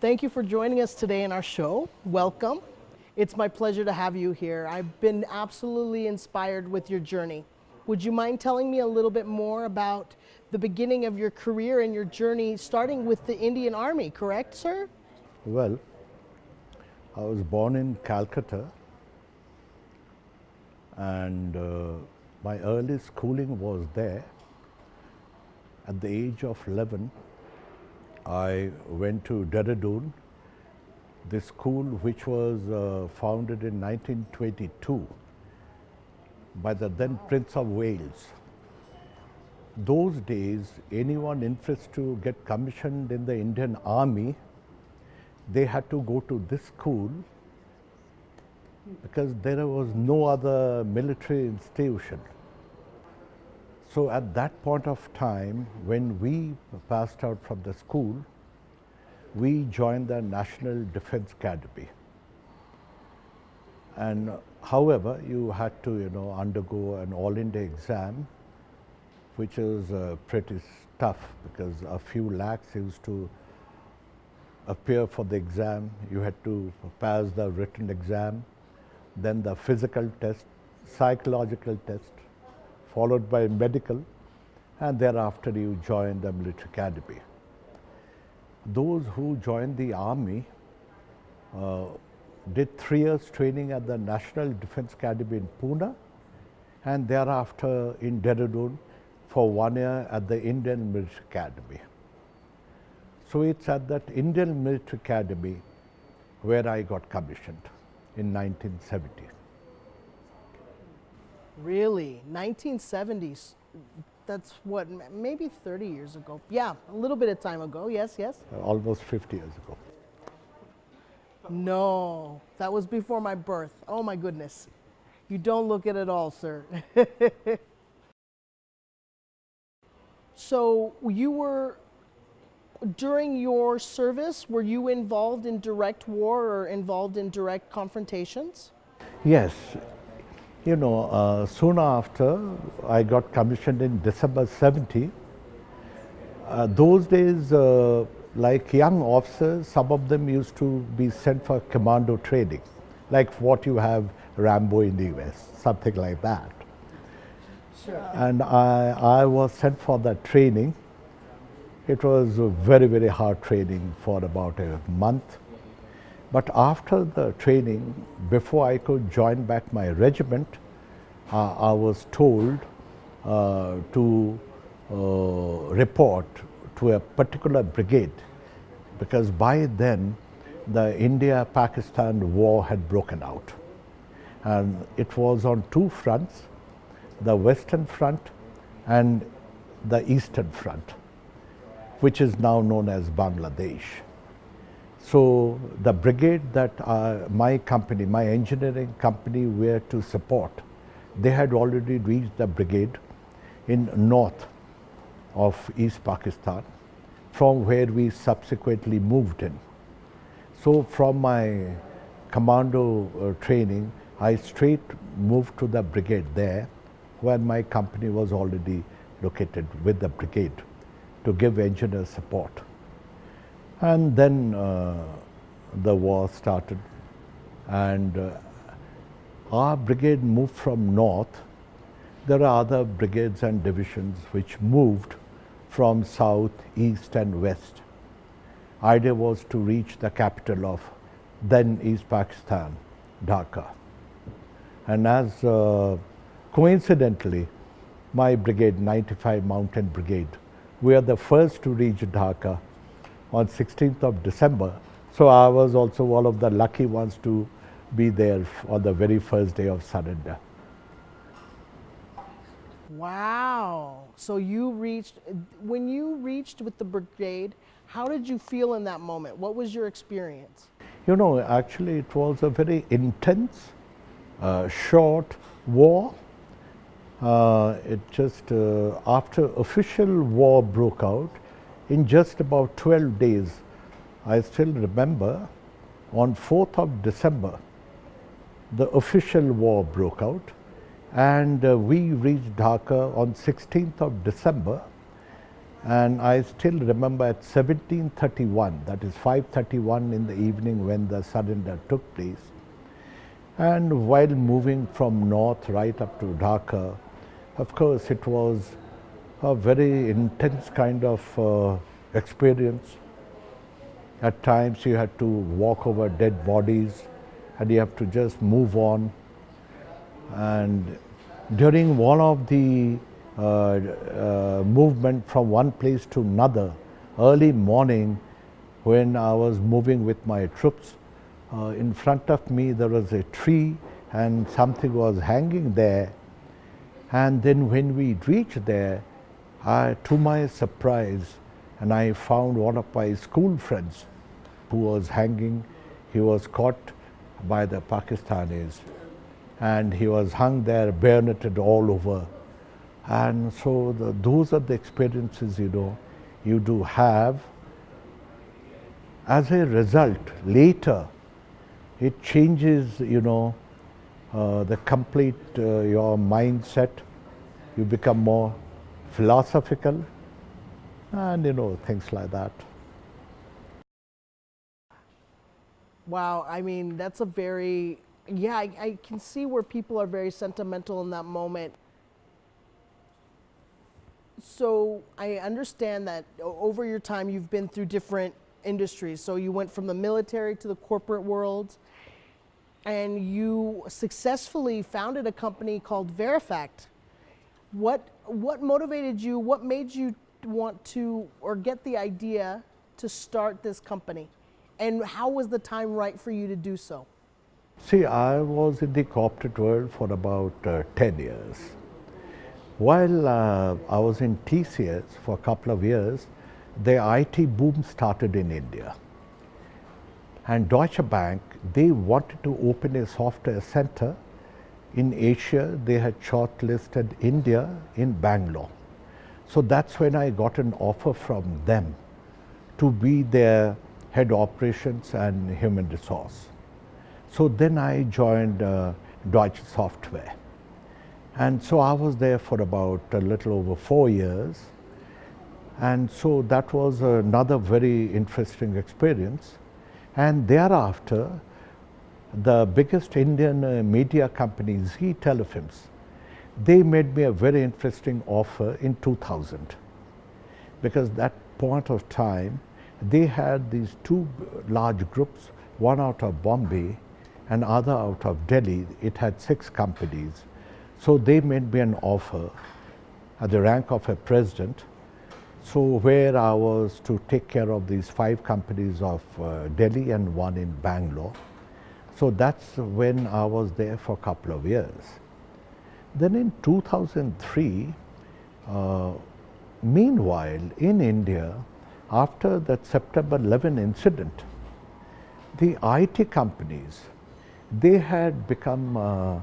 thank you for joining us today in our show. Welcome. It's my pleasure to have you here. I've been absolutely inspired with your journey. Would you mind telling me a little bit more about the beginning of your career and your journey, starting with the Indian Army, correct, sir? Well, I was born in Calcutta, and my early schooling was there. At the age of 11, I went to Dehradun, the school which was founded in 1922 by the then Prince of Wales. Those days, anyone interested to get commissioned in the Indian Army, they had to go to this school because there was no other military institution. So at that point of time, when we passed out from the school, we joined the National Defense Academy. And however, you had to, undergo an All India exam, which is pretty tough because a few lakhs used to appear for the exam. You had to pass the written exam, then the physical test, psychological test, followed by medical, and thereafter you joined the military academy. Those who joined the army did 3 years training at the National Defense Academy in Pune, and thereafter in Dehradun for 1 year at the Indian Military Academy. So it's at that Indian Military Academy where I got commissioned in 1970. Really? 1970s? That's what, maybe 30 years ago? Yeah, a little bit of time ago, yes, yes. Almost 50 years ago. No, that was before my birth. Oh my goodness. You don't look it at all, sir. So you were, during your service, were you involved in direct war or involved in direct confrontations? Yes. Soon after I got commissioned in December 70, those days, like young officers, some of them used to be sent for commando training, like what you have Rambo in the US, something like that. Sure. And I was sent for that training. It was a very, very hard training for about a month. But after the training, before I could join back my regiment, I was told to report to a particular brigade, because by then the India-Pakistan war had broken out. And it was on 2 fronts, the Western Front and the Eastern Front, which is now known as Bangladesh. So the brigade that my company, my engineering company, were to support, they had already reached the brigade in north of East Pakistan, from where we subsequently moved in. So from my commando training, I straight moved to the brigade there, where my company was already located with the brigade to give engineer support. And then the war started, and our brigade moved from north. There are other brigades and divisions which moved from south, east and west. Idea was to reach the capital of then East Pakistan, Dhaka. And as coincidentally, my brigade, 95 Mountain Brigade, we are the first to reach Dhaka on 16th of December. So I was also one of the lucky ones to be there on the very first day of surrender. Wow. So when you reached with the brigade, how did you feel in that moment? What was your experience? Actually it was a very intense, short war. After official war broke out, in just about 12 days, I still remember, on 4th of December, the official war broke out, and we reached Dhaka on 16th of December. And I still remember at 17:31, that is 5:31 in the evening when the surrender took place. And while moving from north right up to Dhaka, of course it was a very intense kind of experience. At times you had to walk over dead bodies and you have to just move on. And during one of the movement from one place to another, early morning when I was moving with my troops, in front of me there was a tree and something was hanging there. And then when we reached there, to my surprise, and I found one of my school friends who was hanging. He was caught by the Pakistanis and he was hung there, bayoneted all over. And so those are the experiences, you do have. As a result, later, it changes, the complete, your mindset. You become more philosophical and, things like that. Wow, I mean, that's a very, yeah, I can see where people are very sentimental in that moment. So I understand that over your time you've been through different industries. So you went from the military to the corporate world, and you successfully founded a company called Verifacts. What motivated you? What made you want to or get the idea to start this company? And how was the time right for you to do so? See, I was in the corporate world for about 10 years. While I was in TCS for a couple of years, the IT boom started in India. And Deutsche Bank, they wanted to open a software center in Asia. They had shortlisted India in Bangalore. So that's when I got an offer from them to be their head operations and human resource. So then I joined Deutsche Software. And so I was there for about a little over 4 years. And so that was another very interesting experience. And thereafter, the biggest Indian media company, Zee Telefilms, they made me a very interesting offer in 2000. Because that point of time, they had these two large groups, one out of Bombay and other out of Delhi. It had 6 companies. So they made me an offer at the rank of a president. So where I was to take care of these 5 companies of Delhi and 1 in Bangalore. So that's when I was there for a couple of years. Then in 2003, meanwhile in India, after that September 11 incident, the IT companies, they had become a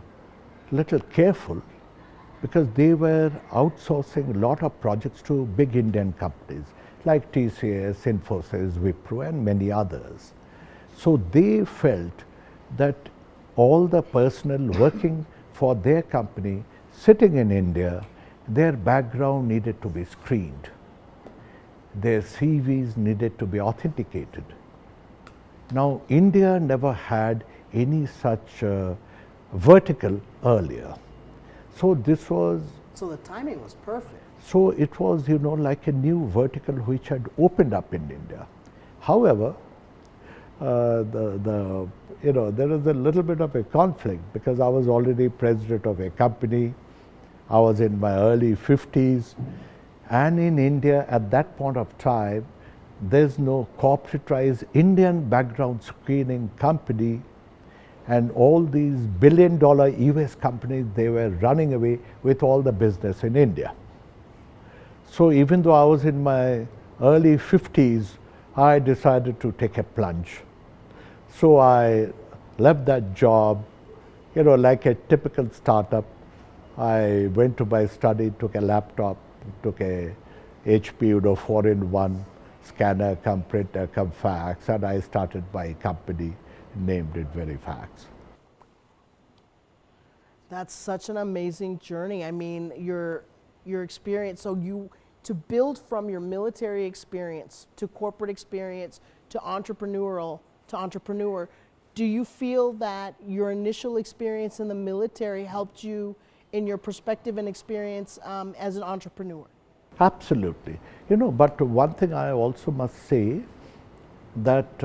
little careful because they were outsourcing a lot of projects to big Indian companies like TCS, Infosys, Wipro and many others. So they felt that all the personnel working for their company sitting in India, their background needed to be screened. Their CVs needed to be authenticated. Now, India never had any such vertical earlier. So this was... So the timing was perfect. So it was, like a new vertical which had opened up in India. However, there is a little bit of a conflict because I was already president of a company. I was in my early 50s. And in India, at that point of time, there's no corporatized Indian background screening company. And all these billion-dollar US companies, they were running away with all the business in India. So even though I was in my early 50s, I decided to take a plunge. So I left that job, like a typical startup. I went to my study, took a laptop, took a HP, 4-in-1 scanner, come printer, come fax, and I started my company, named it Verifacts. That's such an amazing journey. I mean, your experience. So to build from your military experience to corporate experience to entrepreneurial to entrepreneur, do you feel that your initial experience in the military helped you in your perspective and experience as an entrepreneur? Absolutely. You know, but one thing I also must say that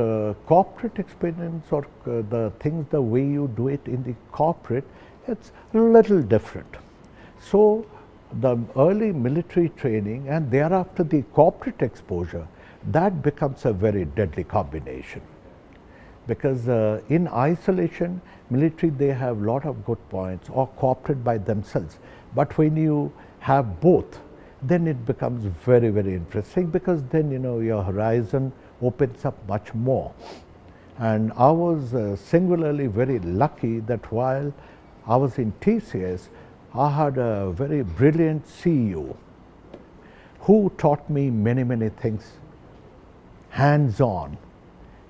corporate experience or the things, the way you do it in the corporate, it's a little different. So the early military training and thereafter the corporate exposure, that becomes a very deadly combination. Because in isolation, military, they have a lot of good points, or corporate by themselves. But when you have both, then it becomes very, very interesting, because then, you know, your horizon opens up much more. And I was singularly very lucky that while I was in TCS, I had a very brilliant CEO who taught me many, many things hands-on.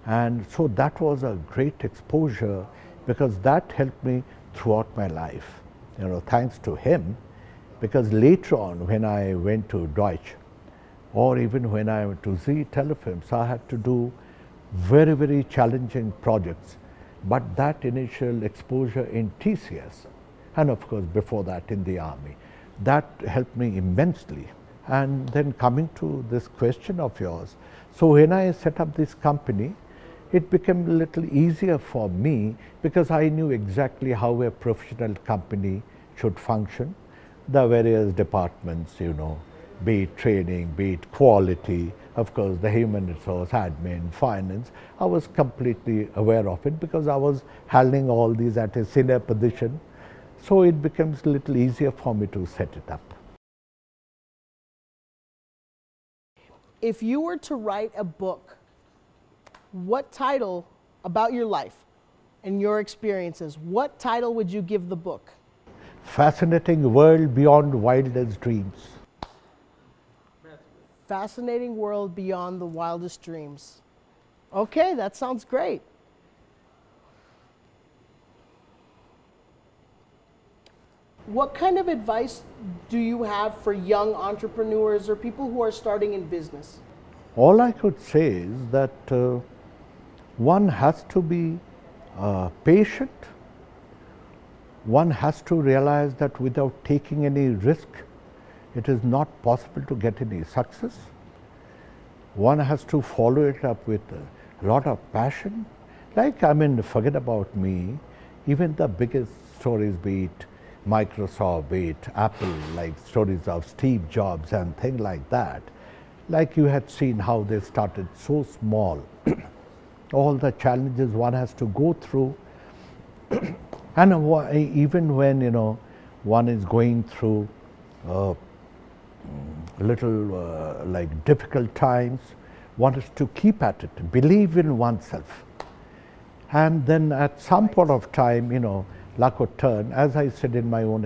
And so that was a great exposure, because that helped me throughout my life, you know, thanks to him. Because later on, when I went to Deutsche, or even when I went to Z Telefilms, I had to do very, very challenging projects. But that initial exposure in TCS, and of course before that in the Army, that helped me immensely. And then coming to this question of yours, so when I set up this company, it became a little easier for me, because I knew exactly how a professional company should function. The various departments, you know, be it training, be it quality, of course the human resource, admin, finance, I was completely aware of it, because I was handling all these at a senior position. So it becomes a little easier for me to set it up. If you were to write a book, what title about your life and your experiences, what title would you give the book? Fascinating world beyond wildest dreams. Fascinating world beyond the wildest dreams. Okay, that sounds great. What kind of advice do you have for young entrepreneurs or people who are starting in business? All I could say is that one has to be patient. One has to realize that without taking any risk, it is not possible to get any success. One has to follow it up with a lot of passion. Like, I mean, forget about me, even the biggest stories, be it Microsoft, be it Apple, like stories of Steve Jobs and things like that. Like you had seen how they started so small. All the challenges one has to go through. And even when, you know, one is going through little like difficult times, one is to keep at it, believe in oneself. And then at some point of time, you know, luck would turn. As I said in my own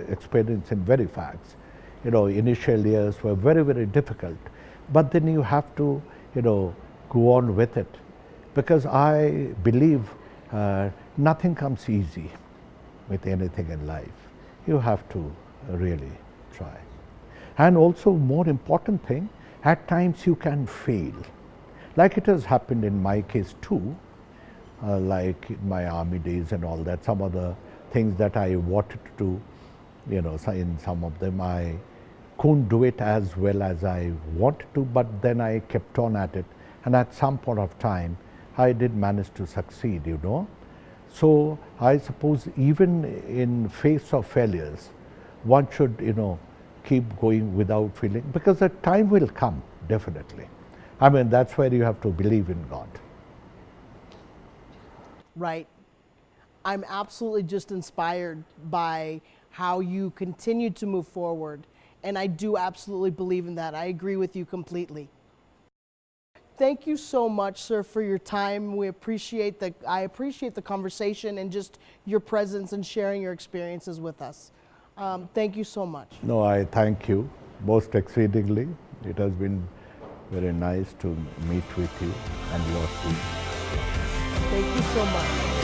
experience in Verifacts, you know, initial years were very, very difficult. But then you have to, you know, go on with it. Because I believe nothing comes easy with anything in life. You have to really try. And also, more important thing, at times you can fail. Like it has happened in my case too, like in my army days and all that. Some of the things that I wanted to do, you know, in some of them I couldn't do it as well as I wanted to, but then I kept on at it. And at some point of time, I did manage to succeed, you know. So I suppose even in face of failures, one should, you know, keep going without feeling, because a time will come, definitely. I mean, that's where you have to believe in God. Right. I'm absolutely just inspired by how you continue to move forward. And I do absolutely believe in that. I agree with you completely. Thank you so much, sir, for your time. I appreciate the conversation and just your presence and sharing your experiences with us. Thank you so much. No, I thank you most exceedingly. It has been very nice to meet with you and your team. Thank you so much.